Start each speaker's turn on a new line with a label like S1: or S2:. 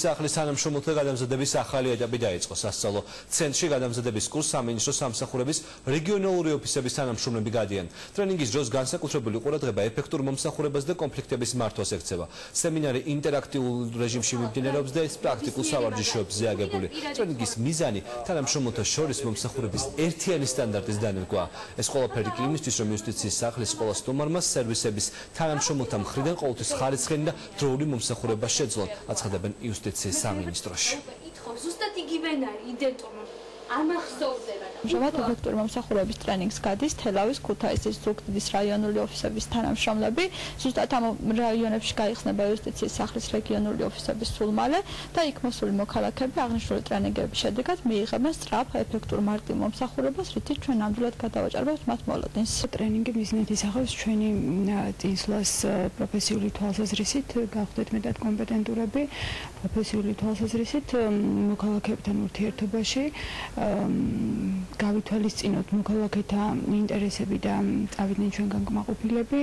S1: სახლის თანამშრომელთა გადამზადების ახალი ეტაპი დაიწყო. სასწავლო ცენტრში გადამზადების კურსს სამინისტროს სამსახურების რეგიონალური ოფისების თანამშრომლები გადიან. ტრენინგის დროს განსაკუთრებული ყურადღება ეფექტურ მომსახურებას და კონფლიქტების მართვას ექცევა. სემინარი ინტერაქტიულ რეჟიმში მიმდინარეობს და ეს პრაქტიკულ სავარჯიშოებზე აგებული. ტრენინგის მიზანი თანამშრომელთა შორის მომსახურების ერთიანი სტანდარტის დანერგვა. ეს ყველაფერი კი იმისთვის, რომ იუსტიციის სახლის ყველა სტუმარმა სერვისების თანამშრომელთა მხრიდან ყოველთვის ხარისხიანი და დროული მომსახურება შეძლონ, აცხადებენ იუსტიციის სამინისტროში.
S2: ზუსტად იგივენა იდენტურმა ამახსოვდება.
S3: ამჟამად ეფექტური მომსახურების ტრენინგს გადის თელავის, ქუთაისის, ზუგდიდის რაიონული ოფისების თანამშრომლები. ზუსტად ამ რაიონებში გაიხსნება იუსტიციის სახლის რეგიონული ოფისების სულ მალე და იქ მოსული მოქალაქეები აღნიშნული ტრენინგების შედეგად მიიღებენ სწრაფ ეფექტურ მარტივ მომსახურებას, რითიც ჩვენ ნამდვილად გადავაჭარბებთ მათ მოლოდინს.
S4: ტრენინგი მიზნად ისახავს ჩვენი წინსვლას პროფესიული თვალსაზრისით, გავხდეთ მეტად კომპეტენტურები პროფესიული თვალსაზრისით მოქალაქეებთან ურთიერთობაში. გავითვალისწინოთ მოქალაქეთა ინტერესები და წავიდნენ ჩვენგან კმაყოფილები.